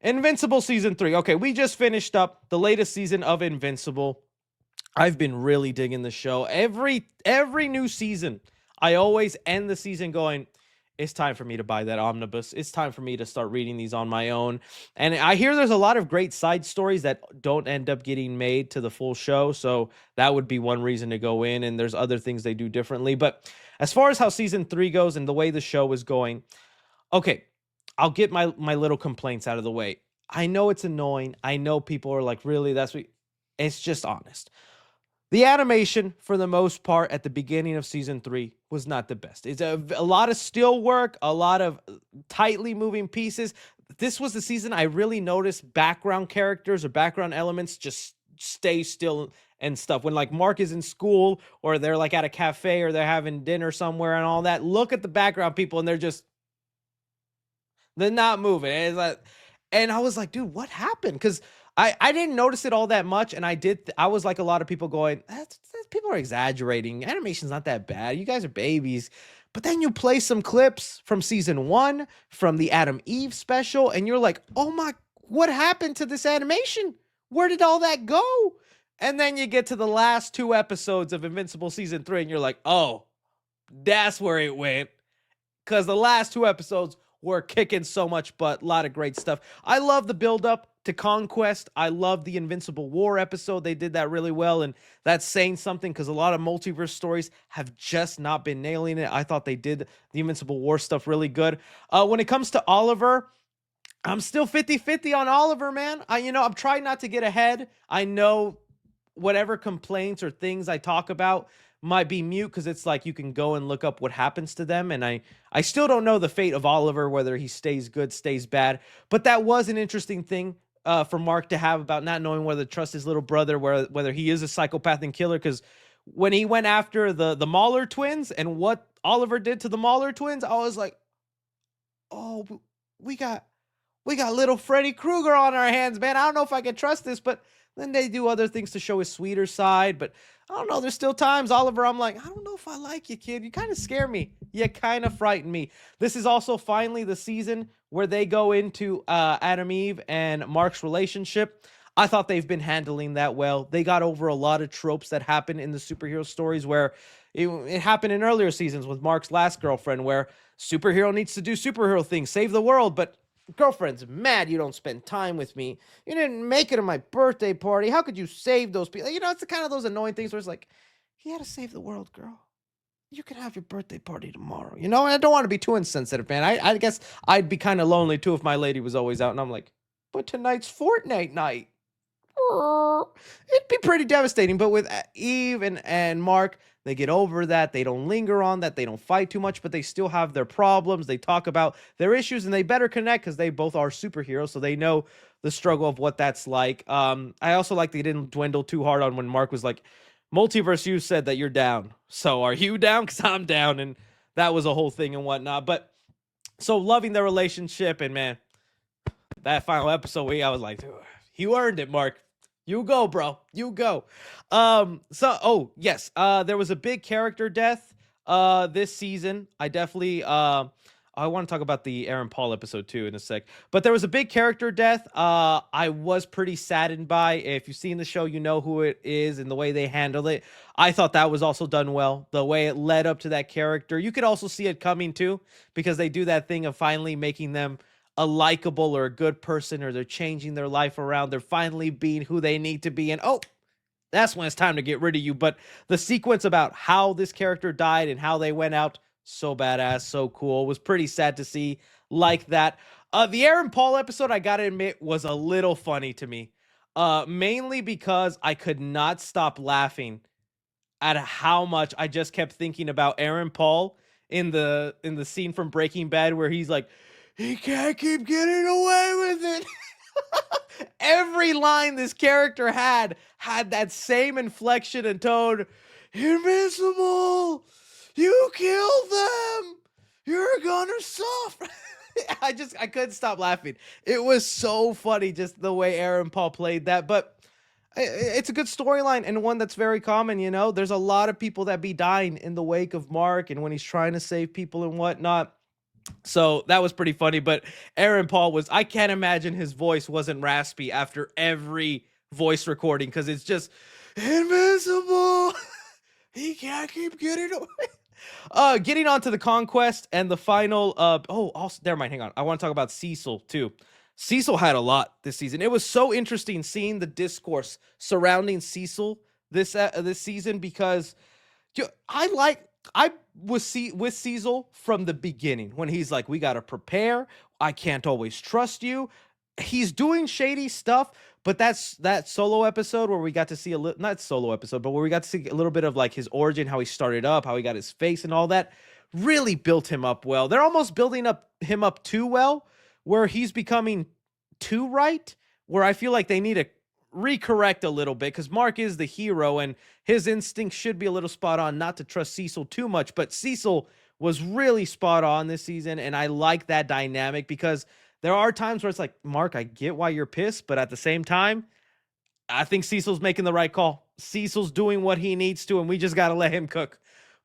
Invincible season 3. Okay, we just finished up the latest season of Invincible. I've been really digging the show. Every new season, I always end the season going, it's time for me to buy that omnibus. It's time for me to start reading these on my own. And I hear there's a lot of great side stories that don't end up getting made to the full show. So that would be one reason to go in. And there's other things they do differently. But as far as how season 3 goes and the way the show is going, okay, I'll get my little complaints out of the way. I know it's annoying. I know people are like, really? That's what it's just honest. The animation, for the most part, at the beginning of season 3 was not the best. It's a lot of still work, a lot of tightly moving pieces. This was the season I really noticed background characters or background elements just stay still and stuff. When like Mark is in school or they're like at a cafe or they're having dinner somewhere and all that, look at the background people and they're not moving. And, and I was like, dude, what happened? Because I didn't notice it all that much. And I was like a lot of people going, people are exaggerating. Animation's not that bad. You guys are babies. But then you play some clips from season 1, from the Adam Eve special, and you're like, oh my, what happened to this animation? Where did all that go? And then you get to the last 2 episodes of Invincible season 3, and you're like, oh, that's where it went. Because the last 2 episodes were kicking so much butt. A lot of great stuff. I love the build up to Conquest. I love the Invincible War episode. They did that really well, and that's saying something because a lot of multiverse stories have just not been nailing it. I thought they did the Invincible War stuff really good. When it comes to Oliver, I'm still 50-50 on Oliver, man. I'm trying not to get ahead. I know whatever complaints or things I talk about might be mute because it's like you can go and look up what happens to them. And I still don't know the fate of Oliver, whether he stays good, stays bad. But that was an interesting thing for Mark to have about not knowing whether to trust his little brother, whether he is a psychopath and killer. Because when he went after the Mahler twins and what Oliver did to the Mahler twins, I was like, oh, we got little Freddy Krueger on our hands, man. I don't know if I can trust this, but then they do other things to show his sweeter side. But I don't know. There's still times, Oliver, I'm like, I don't know if I like you, kid. You kind of scare me. You kind of frighten me. This is also finally the season where they go into Adam Eve and Mark's relationship. I thought they've been handling that well. They got over a lot of tropes that happen in the superhero stories where it happened in earlier seasons with Mark's last girlfriend, where superhero needs to do superhero things, save the world, but girlfriend's mad you don't spend time with me. You didn't make it to my birthday party. How could you save those people? It's the kind of those annoying things where it's like, you had to save the world, girl. You can have your birthday party tomorrow. And I don't want to be too insensitive, man. I guess I'd be kind of lonely too if my lady was always out and I'm like, but tonight's Fortnite night. It'd be pretty devastating. But with Eve and Mark, they get over that. They don't linger on that. They don't fight too much, but they still have their problems. They talk about their issues and they better connect because they both are superheroes. So they know the struggle of what that's like. I also like they didn't dwindle too hard on when Mark was like, Multiverse, you said that you're down. So are you down? Because I'm down. And that was a whole thing and whatnot. But so loving their relationship. And man, that final episode, I was like, you earned it, Mark. You go, bro. You go. Yes. There was a big character death this season. I definitely I want to talk about the Aaron Paul episode too in a sec. But there was a big character death. I was pretty saddened by. If you've seen the show, you know who it is and the way they handled it. I thought that was also done well. The way it led up to that character. You could also see it coming too, because they do that thing of finally making them a likable or a good person, or they're changing their life around. They're finally being who they need to be. And that's when it's time to get rid of you. But the sequence about how this character died and how they went out, so badass, so cool. It was pretty sad to see like that. The Aaron Paul episode, I gotta admit, was a little funny to me. Mainly because I could not stop laughing at how much I just kept thinking about Aaron Paul in the scene from Breaking Bad where he's like, he can't keep getting away with it. Every line this character had that same inflection and tone. Invincible! You killed them! You're gonna suffer. I couldn't stop laughing. It was so funny just the way Aaron Paul played that. But it's a good storyline and one that's very common, There's a lot of people that be dying in the wake of Mark and when he's trying to save people and whatnot. So that was pretty funny. But Aaron Paul was, I can't imagine his voice wasn't raspy after every voice recording because it's just Invincible. He can't keep getting away. Getting on to the Conquest and the final. Also, never mind. Hang on. I want to talk about Cecil too. Cecil had a lot this season. It was so interesting seeing the discourse surrounding Cecil this season because I was with Cecil from the beginning when he's like, "We gotta prepare. I can't always trust you." He's doing shady stuff, but that's that solo episode where we got to see a little, not solo episode, but where we got to see a little bit of like his origin, how he started up, how he got his face and all that, really built him up well. They're almost building up him up too well, where he's becoming too right, where I feel like they need to recorrect a little bit because Mark is the hero and his instinct should be a little spot on not to trust Cecil too much. But Cecil was really spot on this season, and I like that dynamic because there are times where it's like, Mark, I get why you're pissed, but at the same time, I think Cecil's making the right call. Cecil's doing what he needs to, and we just got to let him cook.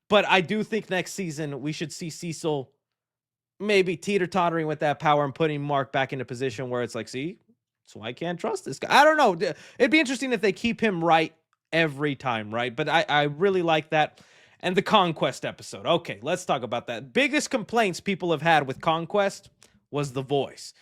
But I do think next season we should see Cecil maybe teeter-tottering with that power and putting Mark back in a position where it's like, see, so I can't trust this guy. I don't know. It'd be interesting if they keep him right every time, right? But I really like that. And the Conquest episode. Okay, let's talk about that. Biggest complaints people have had with Conquest was the voice.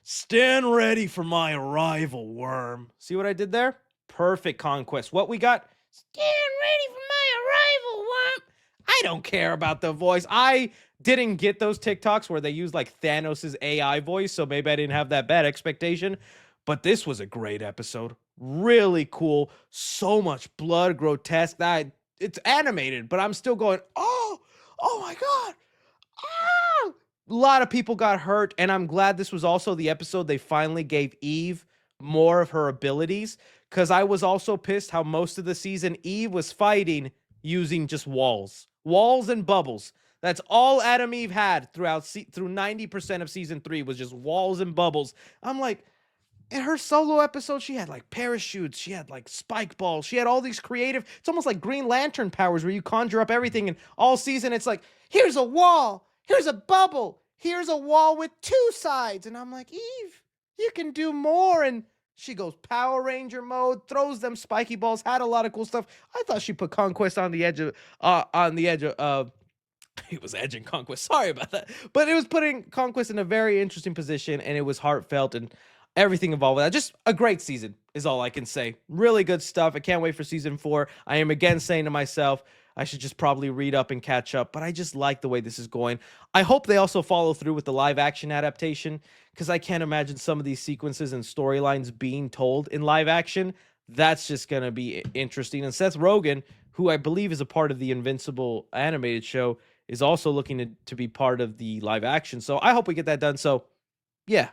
Stand ready for my arrival, worm. See what I did there? Perfect Conquest. What we got? Stand ready for my arrival, worm. I don't care about the voice. I didn't get those TikToks where they use like Thanos' AI voice, so maybe I didn't have that bad expectation. But this was a great episode. Really cool. So much blood, grotesque. That it's animated, but I'm still going, oh my God. Ah! A lot of people got hurt, and I'm glad this was also the episode they finally gave Eve more of her abilities. Because I was also pissed how most of the season Eve was fighting using just walls and bubbles. That's all Adam Eve had through 90% of season 3 was just walls and bubbles. I'm like, in her solo episode, she had like parachutes, she had like spike balls, she had all these creative. It's almost like Green Lantern powers where you conjure up everything. And all season, it's like, here's a wall, here's a bubble, here's a wall with 2 sides. And I'm like, Eve, you can do more. And she goes Power Ranger mode, throws them spiky balls, had a lot of cool stuff. I thought she put Conquest on the edge of he was edging Conquest. Sorry about that. But it was putting Conquest in a very interesting position, and it was heartfelt and everything involved with that. Just a great season is all I can say. Really good stuff. I can't wait for season 4. I am again saying to myself, I should just probably read up and catch up, but I just like the way this is going. I hope they also follow through with the live action adaptation because I can't imagine some of these sequences and storylines being told in live action. That's just going to be interesting. And Seth Rogen, who I believe is a part of the Invincible animated show, is also looking to be part of the live action. So I hope we get that done. So, yeah,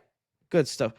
good stuff.